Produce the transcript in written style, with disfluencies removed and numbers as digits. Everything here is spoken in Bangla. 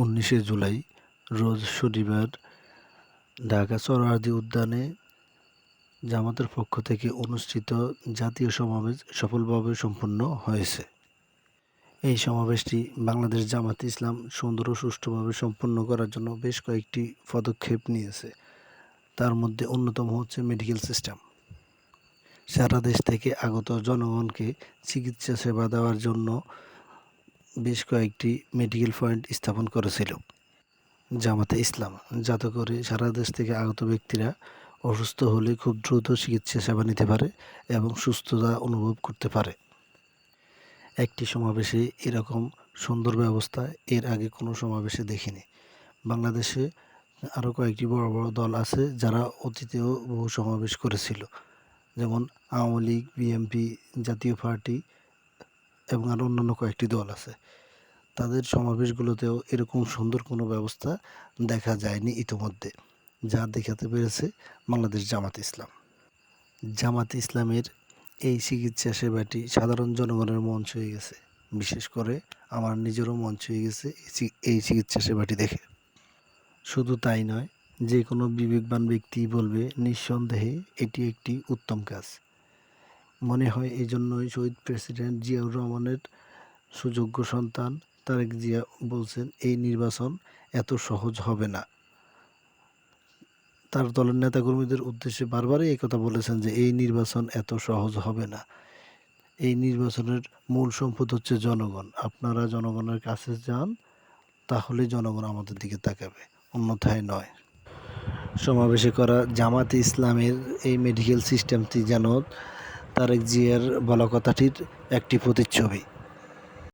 19শে জুলাই রোজ শনিবার ঢাকা সোহরাওয়ার্দী উদ্যানে জামাতের পক্ষ থেকে অনুষ্ঠিত জাতীয় সমাবেশ সফলভাবে সম্পন্ন হয়েছে। এই সমাবেশটি বাংলাদেশ জামাতে ইসলাম সুন্দর ও সুষ্ঠুভাবে সম্পন্ন করার জন্য বেশ কয়েকটি পদক্ষেপ নিয়েছে। তার মধ্যে অন্যতম হচ্ছে মেডিকেল সিস্টেম। সারা দেশ থেকে আগত জনগণকে চিকিৎসা সেবা দেওয়ার জন্য বেশ কয়েকটি মেডিকেল পয়েন্ট স্থাপন করেছিল জামাতে ইসলাম, যাতে করে সারা দেশ থেকে আগত ব্যক্তিরা অসুস্থ হলে খুব দ্রুত চিকিৎসা সেবা নিতে পারে এবং সুস্থতা অনুভব করতে পারে। একটি সমাবেশে এরকম সুন্দর ব্যবস্থা এর আগে কোনো সমাবেশে দেখিনি। বাংলাদেশে আরও কয়েকটি বড় বড় দল আছে যারা অতীতেও বহু সমাবেশ করেছিল, যেমন আওয়ামী লীগ, বিএনপি, জাতীয় পার্টি এবং আরও অন্যান্য কয়েকটি দল আছে। তাদের সমাবেশগুলোতেও এরকম সুন্দর কোনো ব্যবস্থা দেখা যায়নি ইতিমধ্যে, যা দেখাতে পেরেছে বাংলাদেশ জামাতে ইসলাম। জামাতে ইসলামের এই চিকিৎসা সেবাটি সাধারণ জনগণের মন ছুঁয়ে গেছে। বিশেষ করে আমার নিজেরও মন ছুঁয়ে গেছে এই চিকিৎসা সেবাটি দেখে। শুধু তাই নয়, যে কোনো বিবেকবান ব্যক্তি বলবে নিঃসন্দেহে এটি একটি উত্তম কাজ। মনে হয় এই জন্যই শহীদ প্রেসিডেন্ট জিয়াউর রহমানের সুযোগ্য সন্তান তারেক জিয়া বলছেন এই নির্বাচন এত সহজ হবে না। তার দলের নেতাকর্মীদের উদ্দেশ্যে বারবারই এই কথা বলেছেন যে এই নির্বাচন এত সহজ হবে না। এই নির্বাচনের মূল সম্পদ হচ্ছে জনগণ। আপনারা জনগণের কাছে যান, তাহলে জনগণ আমাদের দিকে তাকাবে, অন্যথায় নয়। সমাবেশে করা জামাতে ইসলামের এই মেডিকেল সিস্টেমটি যেন তারেক জিয়ার বলা কথাটির একটি প্রতিচ্ছবি।